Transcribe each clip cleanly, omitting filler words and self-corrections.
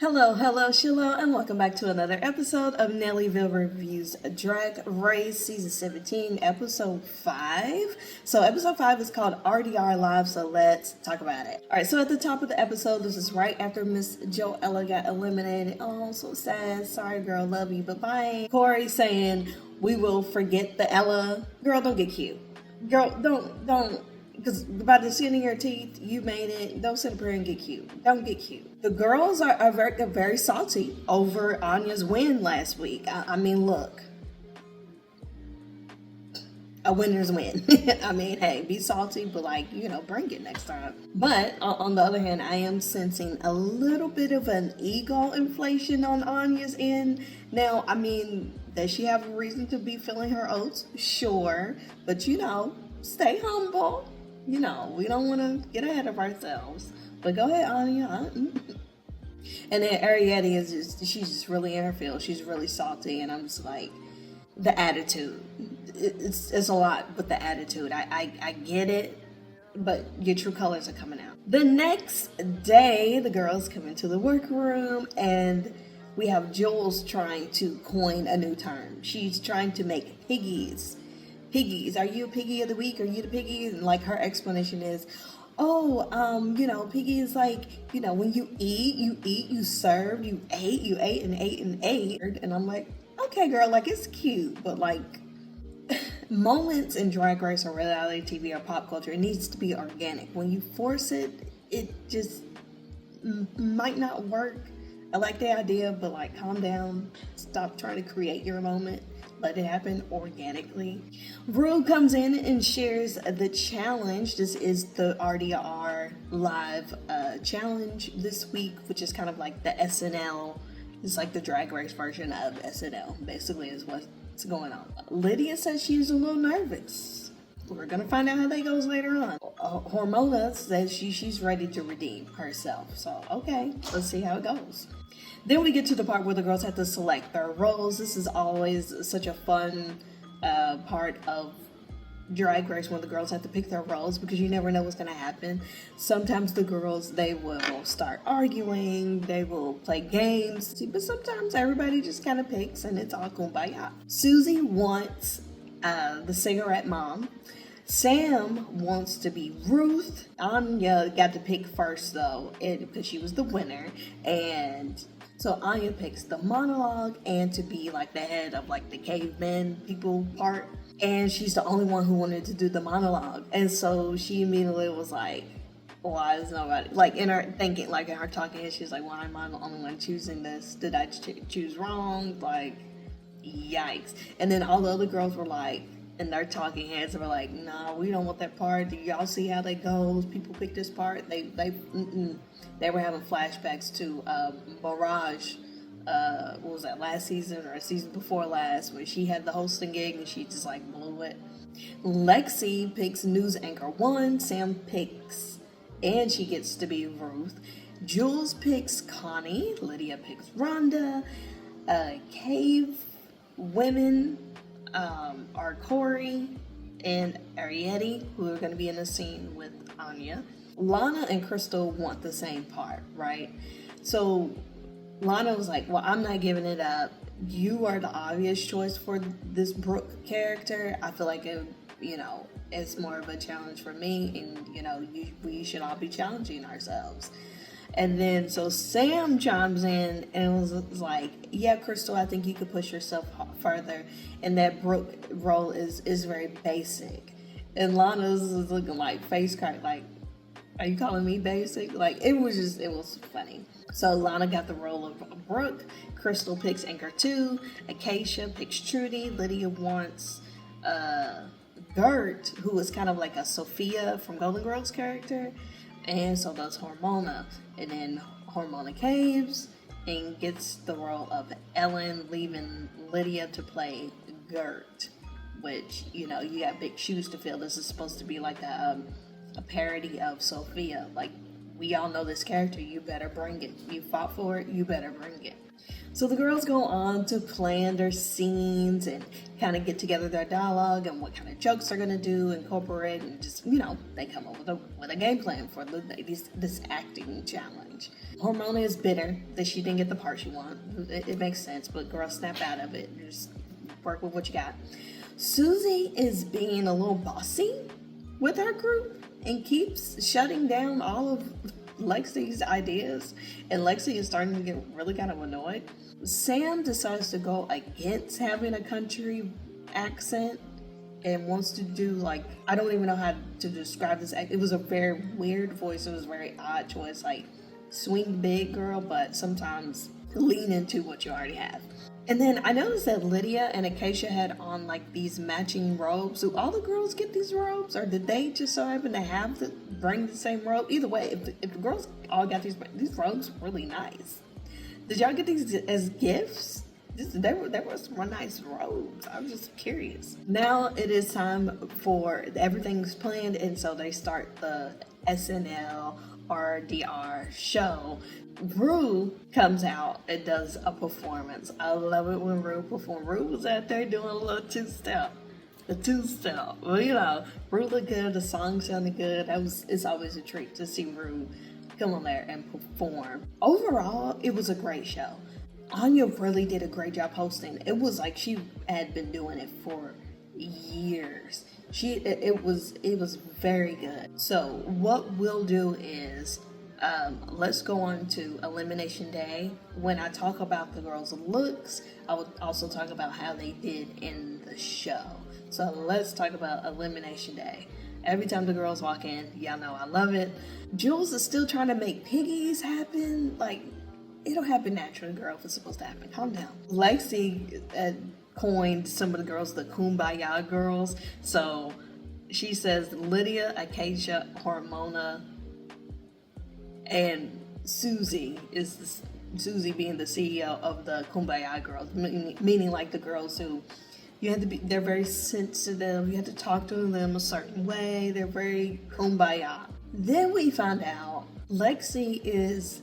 Hello, Shiloh, and welcome back to another episode of Nellyvylle Reviews Drag Race Season 17, Episode 5. So, Episode 5 is called RDR Live, so let's talk about it. Alright, so at the top of the episode, this is right after Miss Joella got eliminated. Oh, so sad. Sorry, girl, love you, but bye. Corey saying, we will forget the Ella. Girl, don't get cute. Girl, don't. Because by the skin of your teeth, you made it. Don't sit up here and get cute. Don't get cute. The girls are very salty over Anya's win last week. I mean, look. A winner's win. I mean, hey, be salty, but bring it next time. But on the other hand, I am sensing a little bit of an ego inflation on Anya's end. Now, I mean, does she have a reason to be filling her oats? Sure. But, stay humble. We don't want to get ahead of ourselves. But go ahead, Anya. And then Arietti she's just really in her field. She's really salty. And I'm just like, the attitude. It's a lot with the attitude. I get it. But your true colors are coming out. The next day, the girls come into the workroom. And we have Jules trying to coin a new term. She's trying to make piggies. Piggies, are you a piggy of the week? Are you the piggy? And her explanation is, piggy is when you eat, you serve, you ate and ate. And I'm like, okay, girl, it's cute, but moments in Drag Race or reality TV or pop culture, it needs to be organic. When you force it, it just might not work. I like the idea, but calm down, stop trying to create your moment. Let it happen organically. Rue comes in and shares the challenge. This is the RDR Live challenge this week, which is kind of like the SNL. It's like the Drag Race version of SNL, basically, is what's going on. Lydia says she's a little nervous. We're going to find out how that goes later on. Hormona says she's ready to redeem herself. So, okay, let's see how it goes. Then we get to the part where the girls have to select their roles. This is always such a fun part of Drag Race when the girls have to pick their roles because you never know what's going to happen. Sometimes the girls, they will start arguing, they will play games, but sometimes everybody just kind of picks and it's all kumbaya. Susie wants the cigarette mom. Sam wants to be Ruth. Anya got to pick first though, because she was the winner, and so Anya picks the monologue and to be the head of the caveman people part. And she's the only one who wanted to do the monologue. And so she immediately was like, why is nobody, in her thinking, in her talking, she's like, why am I the only one choosing this? Did I choose wrong? Yikes. And then all the other girls were and their talking heads were like, nah, we don't want that part. Do y'all see how that goes? People pick this part. They were having flashbacks to Mirage. What was that, last season or a season before last, where she had the hosting gig and she just blew it. Lexi picks News Anchor 1. Sam picks, and she gets to be Ruth. Jules picks Connie. Lydia picks Rhonda. Cave women are Corey and Arietti, who are going to be in the scene with Anya. Lana and Crystal want the same part, right? So Lana was like, well, I'm not giving it up. You are the obvious choice for this Brooke character. I feel like it's more of a challenge for me, and we should all be challenging ourselves. And then so Sam chimes in and was like, yeah, Crystal, I think you could push yourself further, and that Brooke role is very basic. And Lana's is looking face cracked, are you calling me basic? It was funny. So Lana got the role of Brooke. Crystal picks Anchor 2. Acacia picks Trudy. Lydia wants Gert, who is kind of like a Sophia from Golden Girls character. And so does Hormona. And then Hormona caves and gets the role of Ellen, leaving Lydia to play Gert, which, you got big shoes to fill. This is supposed to be a parody of Sophia. we all know this character, you better bring it. You fought for it, you better bring it. So the girls go on to plan their scenes and kind of get together their dialogue and what kind of jokes they're going to do, incorporate, and just, they come up with a game plan for this acting challenge. Hormona is bitter that she didn't get the part she wanted. It makes sense, but girls snap out of it. Just work with what you got. Susie is being a little bossy with her group and keeps shutting down all of Lexi's ideas, and Lexi is starting to get really kind of annoyed. Sam decides to go against having a country accent and wants to do I don't even know how to describe this. It was a very weird voice. It was a very odd choice, swing big girl, but sometimes lean into what you already have. And then I noticed that Lydia and Acacia had on these matching robes. Do all the girls get these robes, or did they just so happen to bring the same robe? Either way, if the girls all got these robes, really nice. Did y'all get these as gifts? There were some nice robes. I was just curious. Now it is time for everything's planned, and so they start the SNL RDR show. Rue comes out and does a performance. I love it when Rue performs. Rue was out there doing a little two-step. Well, Rue looked good. The song sounded good. It's always a treat to see Rue come on there and perform. Overall, it was a great show. Anya really did a great job hosting. It was like she had been doing it for years. It was very good. So what we'll do is let's go on to Elimination Day. When I talk about the girls' looks, I will also talk about how they did in the show. So let's talk about Elimination Day. Every time the girls walk in, y'all know I love it. Jules is still trying to make piggies happen. It'll happen naturally, girl, if it's supposed to happen. Calm down. Lexi coined some of the girls the Kumbaya girls. So she says Lydia, Acacia, Hormona, and Susie Susie being the CEO of the Kumbaya girls, meaning the girls who they're very sensitive. You have to talk to them a certain way. They're very kumbaya. Then we found out Lexi is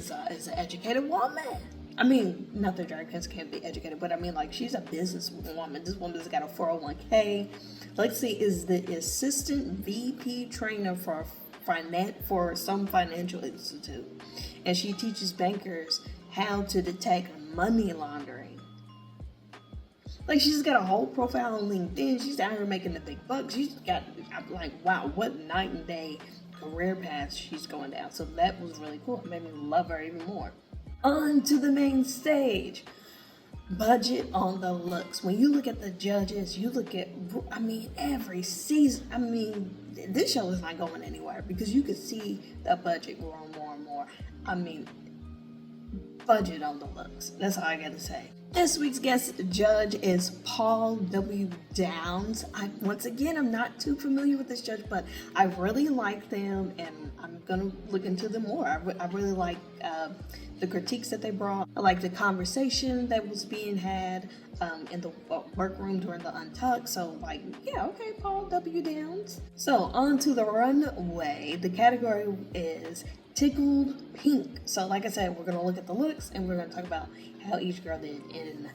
an educated woman. I mean, not that drag queens can't be educated, but I mean, she's a businesswoman. This woman's got a 401k. Lexi is the assistant VP trainer for some financial institute, and she teaches bankers how to detect money laundering. She's got a whole profile on LinkedIn. She's out here making the big bucks. I'm wow, what night and day career path she's going down. So that was really cool. It made me love her even more. On to the main stage. Budget on the looks. When you look at the judges, you look at, every season. This show is not going anywhere because you could see the budget growing more and more. Budget on the looks. That's all I got to say. This week's guest judge is Paul W. Downs. I'm not too familiar with this judge, but I really like them, and I'm going to look into them more. I really like the critiques that they brought. I like the conversation that was being had in the workroom during the Untucked. So, Paul W. Downs. So, on to the runway. The category is Tickled Pink. So, like I said, we're going to look at the looks, and we're going to talk about how each girl did in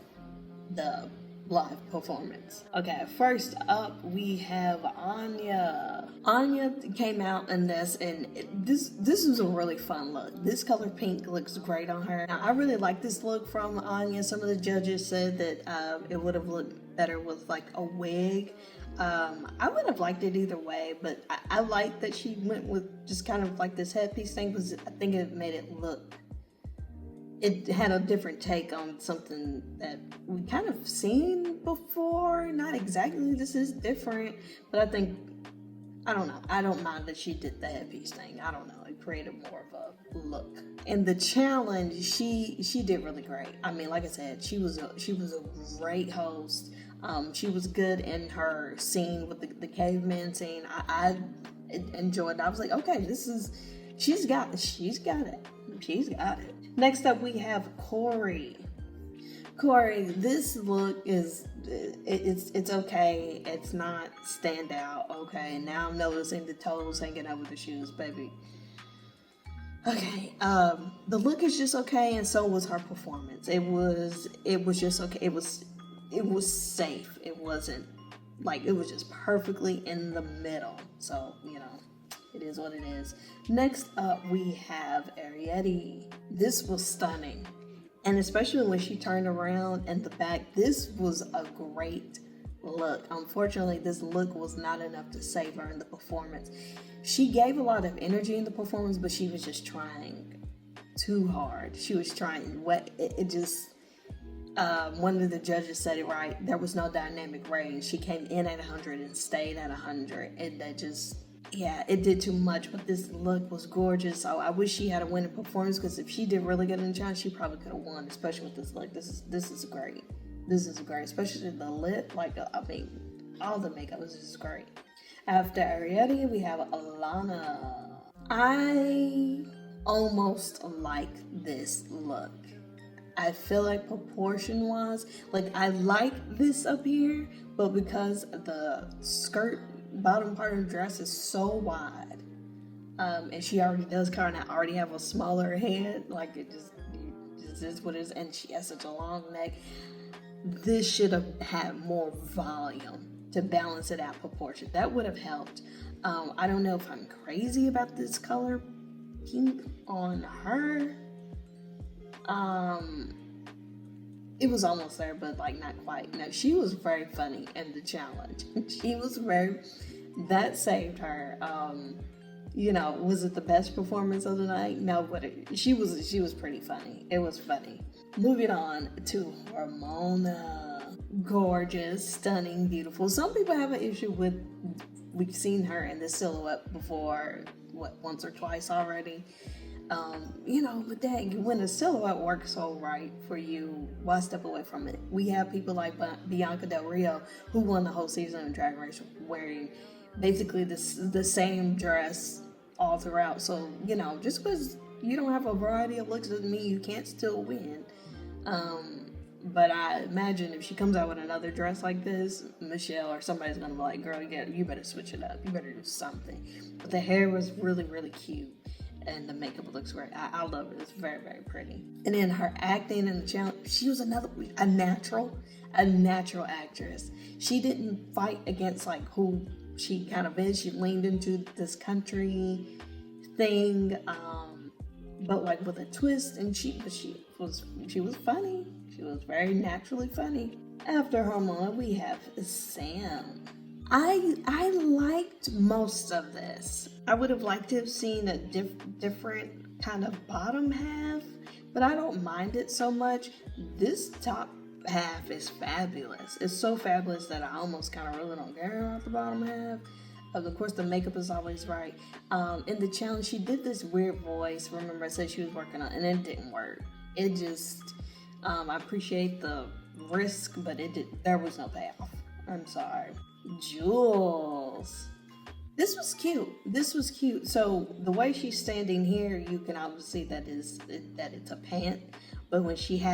the live performance. Okay, first up we have Anya. Anya came out in this, and this was a really fun look. This color pink looks great on her. Now, I really like this look from Anya. Some of the judges said that it would have looked better with a wig. I would have liked it either way, but I like that she went with just kind of this headpiece thing, because I think it made it look. It had a different take on something that we kind of seen before. Not exactly, this is different, but I don't know. I don't mind that she did the headpiece thing. I don't know. It created more of a look. In the challenge, she did really great. Like I said, she was a great host. She was good in her scene with the caveman scene. I enjoyed it. I was like, okay, she's got it. Next up, we have Corey. Corey, this look it's okay. It's not stand out. Okay, now I'm noticing the toes hanging over the shoes, baby. Okay, the look is just okay, and so was her performance. It was just okay. It was safe. It wasn't like, it was just perfectly in the middle. So, it is what it is. Next up, we have Ariete. This was stunning. And especially when she turned around in the back, this was a great look. Unfortunately, this look was not enough to save her in the performance. She gave a lot of energy in the performance, but she was just trying too hard. She was trying. It just, one of the judges said it right. There was no dynamic range. She came in at 100 and stayed at 100. And that just, yeah, it did too much. But this look was gorgeous. So I wish she had a winning performance, because if she did really good in the challenge, she probably could have won, especially with this look. This is great. This is great, especially the lip. All the makeup was just great. After Ariete, we have Alana. I almost like this look. I feel like proportion-wise, I like this up here, but because the skirt bottom part of the dress is so wide, and she already does kind of already have a smaller head, it just is what it is, and she has such a long neck. This should have had more volume to balance it out proportion. That would have helped. I don't know if I'm crazy about this color pink on her. It was almost there, but not quite. No, she was very funny in the challenge. That saved her. Was it the best performance of the night? No, but she was pretty funny. It was funny. Moving on to Ramona. Gorgeous, stunning, beautiful. Some people have an issue with, we've seen her in this silhouette before, once or twice already. But dang, when a silhouette works so right for you, why step away from it? We have people like Bianca Del Rio, who won the whole season of Drag Race wearing basically the same dress all throughout. So, just because you don't have a variety of looks doesn't mean you can't still win. But I imagine if she comes out with another dress like this, Michelle or somebody's gonna be like, girl, you better switch it up. You better do something. But the hair was really, really cute. And the makeup looks great. I love it. It's very, very pretty. And then her acting in the challenge, she was a natural actress. She didn't fight against who she kind of is. She leaned into this country thing, but with a twist. And she was funny. She was very naturally funny. After Ramona, we have Sam. I liked most of this. I would have liked to have seen a different kind of bottom half, but I don't mind it so much. This top half is fabulous. It's so fabulous that I almost kind of really don't care about the bottom half. Of course, the makeup is always right. In the challenge, she did this weird voice. Remember, I said she was working on, and it didn't work. It just, I appreciate the risk, but there was no payoff. I'm sorry. Jules. This was cute. So the way she's standing here, you can obviously see that it's a pant. But when she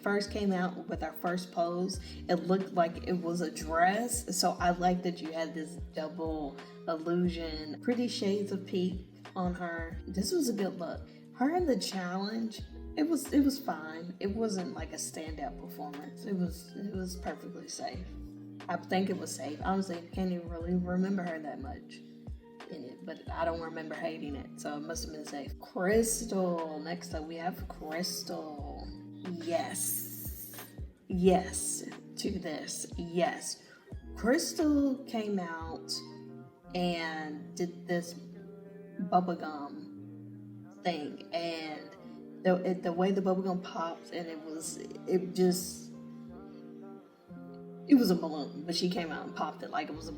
first came out with her first pose, it looked like it was a dress. So I like that you had this double illusion, pretty shades of pink on her. This was a good look. Her in the challenge, it was fine. It wasn't like a standout performance. It was perfectly safe. I think it was safe. Honestly, I can't even really remember her that much in it, but I don't remember hating it, so it must have been safe. Crystal. Next up, we have Crystal. Yes to this. Yes. Crystal came out and did this bubblegum thing, and the way the bubblegum popped, and it was a balloon, but she came out and popped it like it was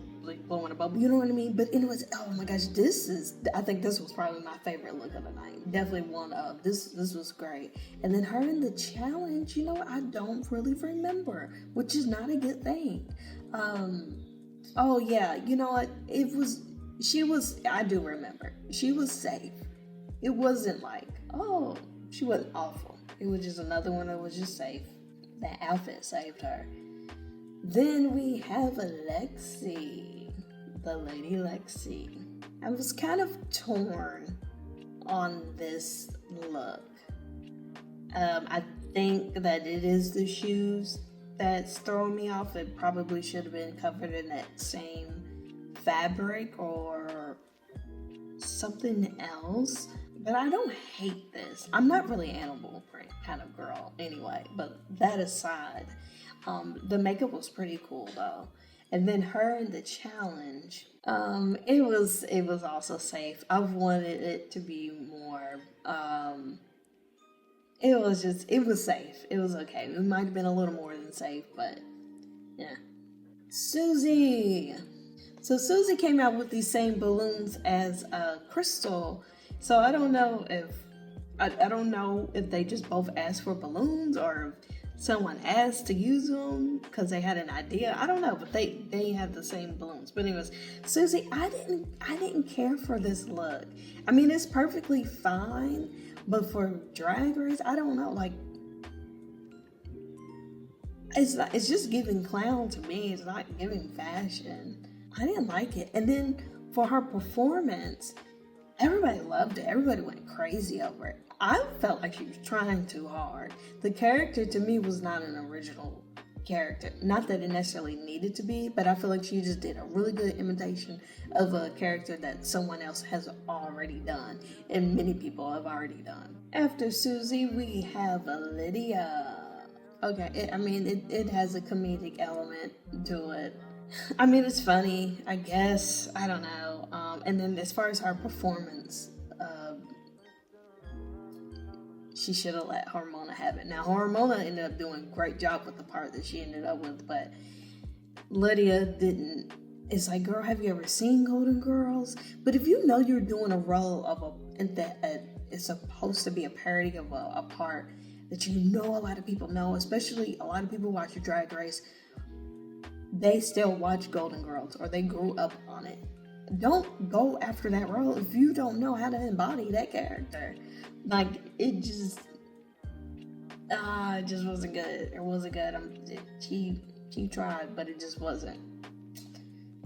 blowing a bubble. You know what I mean? But anyways, oh my gosh, I think this was probably my favorite look of the night. Definitely one of. This was great. And then her in the challenge, I don't really remember, which is not a good thing. Oh yeah, you know what? I do remember. She was safe. It wasn't she wasn't awful. It was just another one that was just safe. That outfit saved her. Then we have Lexi, the Lady Lexi. I was kind of torn on this look. I think that it is the shoes that's throwing me off. It probably should have been covered in that same fabric or something else. But I don't hate this. I'm not really animal print kind of girl anyway. But that aside, the makeup was pretty cool though. And then her in the challenge, it was also safe. I wanted it to be more. It was safe. It was okay. It might have been a little more than safe, but yeah. Susie. So Susie came out with these same balloons as Crystal. So I don't know if they just both asked for balloons or someone asked to use them because they had an idea. I don't know, but they have the same balloons. But anyways, Susie, I didn't care for this look. I mean, it's perfectly fine, but for Drag Race, I don't know. Like, it's just giving clown to me. It's not giving fashion. I didn't like it. And then for her performance, everybody loved it. Everybody went crazy over it. I felt like she was trying too hard. The character to me was not an original character. Not that it necessarily needed to be, but I feel like she just did a really good imitation of a character that someone else has already done, and many people have already done. After Susie, we have Lydia. Okay, it has a comedic element to it. I mean, it's funny, I guess. I don't know. And then as far as her performance, she should have let Hormona have it. Now, Hormona ended up doing a great job with the part that she ended up with, but Lydia didn't. It's like, girl, have you ever seen Golden Girls? But if you know you're doing a role of it's supposed to be a parody of a part that you know a lot of people know, especially a lot of people watch your Drag Race, they still watch Golden Girls or they grew up on it. Don't go after that role if you don't know how to embody that character. Like, it just wasn't good. It wasn't good. She tried, but it just wasn't.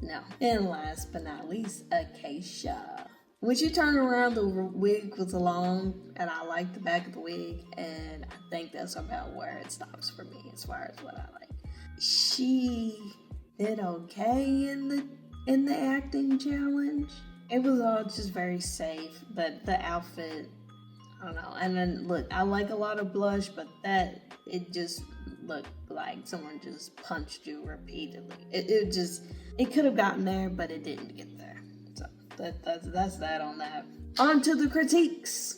No. And last but not least, Acacia. When she turned around, the wig was long, and I liked the back of the wig, and I think that's about where it stops for me as far as what I like. She did okay in the acting challenge. It was all just very safe, but the outfit, I don't know. And then look, I like a lot of blush, but it just looked like someone just punched you repeatedly. It could have gotten there, but it didn't get there. So that's that on that. On to the critiques.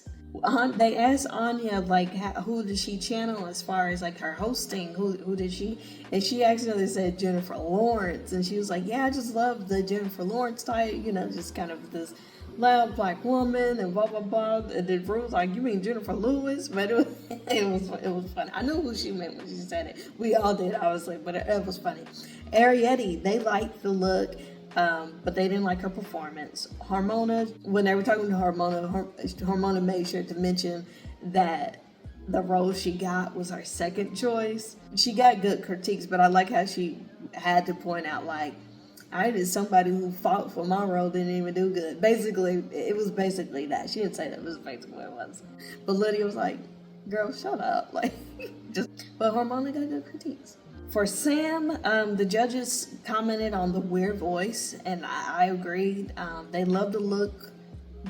They asked Anya, like, who did she channel as far as, like, her hosting? Who did she? And she accidentally said Jennifer Lawrence. And she was like, yeah, I just love the Jennifer Lawrence type, just kind of this loud black woman and blah, blah, blah. And then Rue was like, you mean Jennifer Lewis? But it was funny. I knew who she meant when she said it. We all did, obviously, but it was funny. Arietti, they liked the look. But they didn't like her performance. Hormona, when they were talking to Hormona made sure to mention that the role she got was her second choice. She got good critiques, but I like how she had to point out, like, I did somebody who fought for my role didn't even do good. Basically, it was basically that. She didn't say that, it was basically what it was. But Lydia was like, girl, shut up. Like, but Hormona got good critiques. For Sam, the judges commented on the weird voice, and I agreed. They loved the look,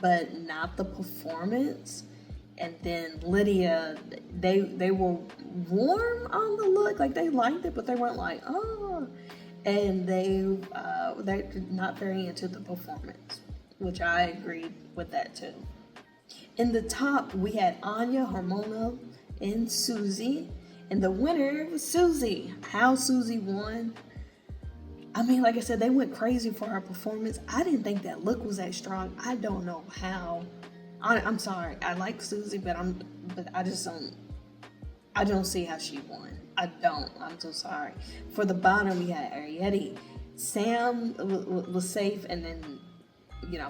but not the performance. And then Lydia, they were warm on the look, like they liked it, but they weren't like, oh. And they're not very into the performance, which I agreed with that too. In the top, we had Anya, Hormona, and Susie. And the winner was Susie. How Susie won? I mean, like I said, they went crazy for her performance. I didn't think that look was that strong. I don't know how. I'm sorry. I like Susie, but I don't see how she won. I don't. I'm so sorry. For the bottom, we had Arietti. Sam was safe, and then,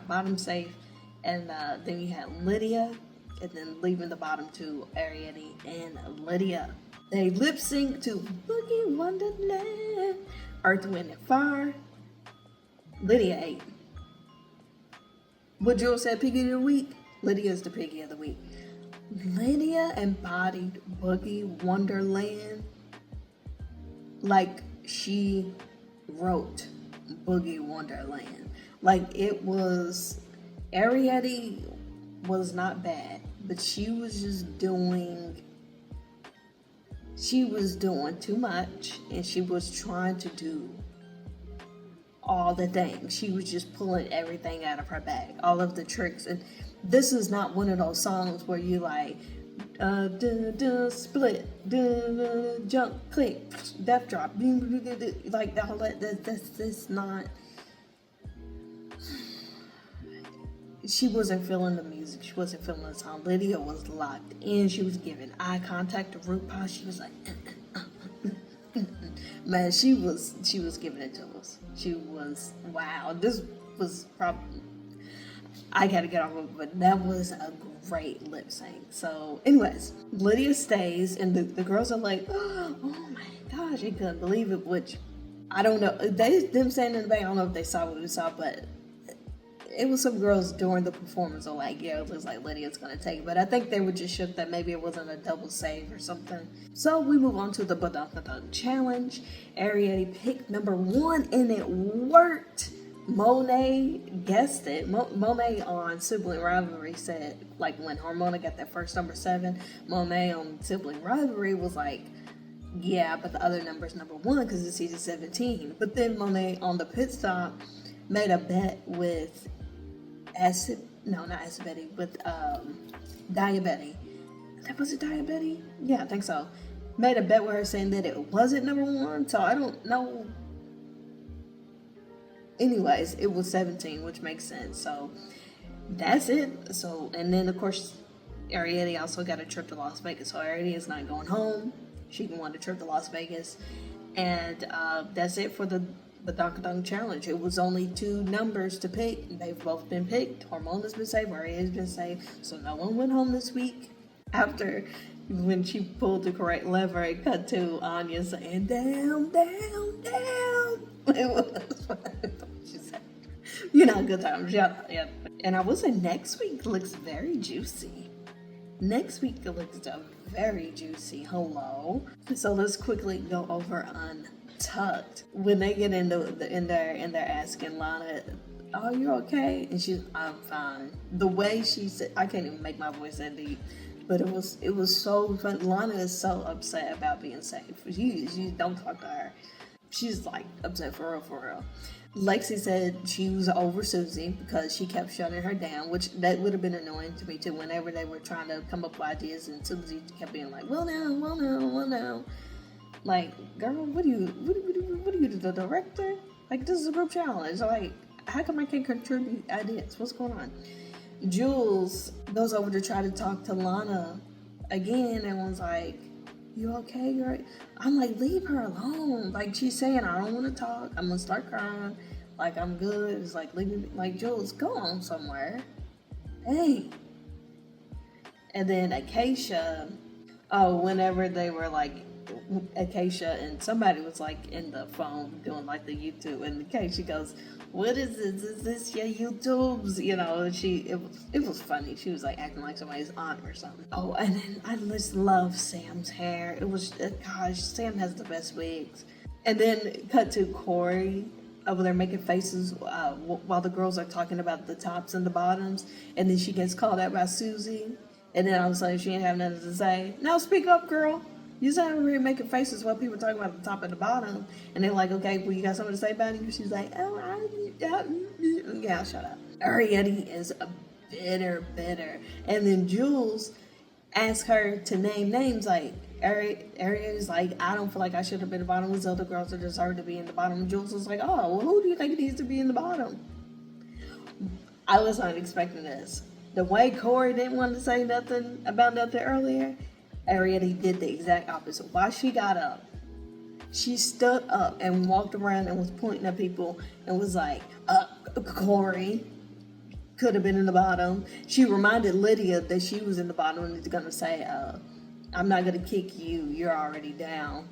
bottom safe. And then you had Lydia, and then leaving the bottom two, Arietti and Lydia. They lip sync to Boogie Wonderland, Earth, Wind, and Fire. Lydia ate. What Jewel said, Piggy of the Week. Lydia's the piggy of the week. Lydia embodied Boogie Wonderland like she wrote Boogie Wonderland. Like, it was, Ariete was not bad, but she was doing too much, and she was trying to do all the things. She was just pulling everything out of her bag, all of the tricks. And this is not one of those songs where you like split, jump, click, death drop, like all that. That's not. She wasn't feeling the music. She wasn't feeling the song. Lydia was locked in. She was giving eye contact to RuPaul. She was like, man, she was giving it to us. She was, wow. This was probably, I gotta get off of it, but that was a great lip sync. So, anyways, Lydia stays, and the girls are like, oh my gosh, they couldn't believe it, which, I don't know. Them standing in the back, I don't know if they saw what we saw, but it was some girls during the performance are like, yeah, it looks like Lydia's gonna take it. But I think they were just shook that maybe it wasn't a double save or something. So we move on to the Badunk challenge. Ariete picked number 1 and it worked. Monet guessed it. Monet on Sibling Rivalry said, like when Harmona got that first number 7, Monet on Sibling Rivalry was like, yeah, but the other number's number 1 because it's season 17. But then Monet on the pit stop made a bet with Diabetti. Was it Diabetti? Yeah, I think so. Made a bet with her saying that it wasn't number 1, so I don't know. Anyways, it was 17, which makes sense. So that's it. So, and then of course, Ariete also got a trip to Las Vegas. So Ariete is not going home. She can want a trip to Las Vegas, and that's it for the Badunk challenge. It was only 2 numbers to pick. They've both been picked. Harmona's been saved. Ariate's been saved. So no one went home this week. After, when she pulled the correct lever, it cut to Anya saying, down, down, down. It was funny. She said, you know, good times. Yeah. And I will say next week looks very juicy. Next week looks very juicy. Hello. So let's quickly go over Untucked. When they get in there and they're asking Lana, "Oh, you okay?" And she's, "I'm fine." The way she said, I can't even make my voice that deep, but it was so fun. Lana is so upset about being safe. You don't talk to her. She's like upset for real. Lexi said she was over Susie because she kept shutting her down, which that would have been annoying to me too. Whenever they were trying to come up with ideas, and Susie kept being like, "Well now." Like, girl, what are you, the director? Like, this is a group challenge. Like, how come I can't contribute ideas? What's going on? Jules goes over to try to talk to Lana again and was like, "You okay? You're right." I'm like, leave her alone. Like, she's saying, "I don't want to talk. I'm going to start crying. Like, I'm good." It's like, leave me. Like, Jules, go on somewhere. Hey. And then Acacia, whenever they were like, Acacia and somebody was like in the phone doing like the YouTube, and Acacia goes, "What is this? Is this your YouTubes?" You know, it was funny. She was like acting like somebody's aunt or something. Oh, and then I just love Sam's hair. It was, gosh, Sam has the best wigs. And then cut to Corey over there making faces while the girls are talking about the tops and the bottoms, and then she gets called out by Susie, and then all of a sudden she ain't have nothing to say. "Now speak up, girl. You said we were making faces while people were talking about the top and the bottom." And they're like, "Okay, well, you got something to say about it?" She's like, yeah, shut up. Ariete is a bitter. And then Jules asked her to name names. Like, Ariete is like, "I don't feel like I should have been the bottom. There's other girls that deserve to be in the bottom." And Jules was like, "Oh, well, who do you think needs to be in the bottom?" I was not expecting this. The way Corey didn't want to say nothing about nothing earlier, Ariete did the exact opposite. While she got up, she stood up and walked around and was pointing at people and was like, Corey could have been in the bottom. She reminded Lydia that she was in the bottom and was going to say, "I'm not going to kick you. You're already down."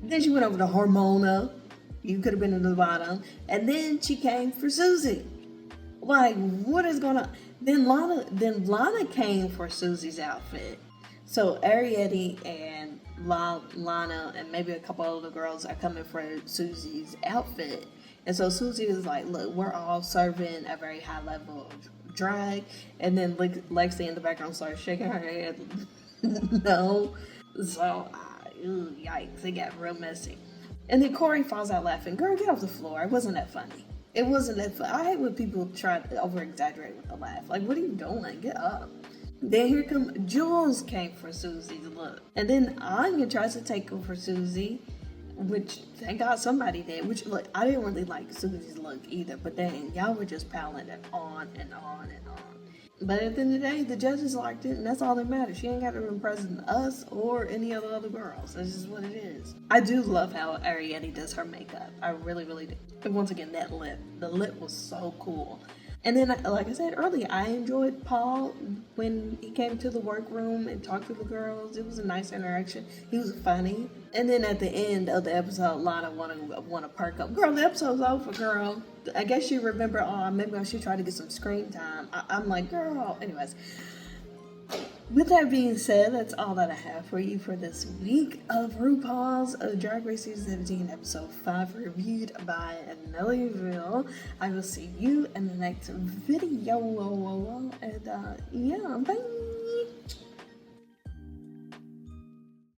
Then she went over to Harmona. "You could have been in the bottom." And then she came for Susie. Like, what is going on? Lana came for Susie's outfit. So Arietti and Lana and maybe a couple other girls are coming for Susie's outfit. And so Susie was like, look, we're all serving a very high level of drag. And then Lexi in the background started shaking her head. No. So, yikes, it got real messy. And then Corey falls out laughing. Girl, get off the floor. It wasn't that funny. It wasn't that funny. I hate when people try to over-exaggerate with the laugh. Like, what are you doing? Get up. Then here come Jules came for Susie's look. And then Anya tries to take her for Susie, which thank God somebody did. Which, look, I didn't really like Susie's look either. But then y'all were just piling it on and on and on. But at the end of the day, the judges liked it, and that's all that matters. She ain't got to impress us or any other girls. That's just what it is. I do love how Arietti does her makeup. I really, really do. And once again, that lip. The lip was so cool. And then, like I said earlier, I enjoyed Paul when he came to the workroom and talked to the girls. It was a nice interaction. He was funny. And then at the end of the episode, Lana want to perk up. Girl, the episode's over, girl. I guess you remember, maybe I should try to get some screen time. I'm like, girl. Anyways, with that being said, that's all that I have for you for this week of RuPaul's Drag Race Season 17, Episode 5, reviewed by Nellyvylle. I will see you in the next video. And, yeah, bye.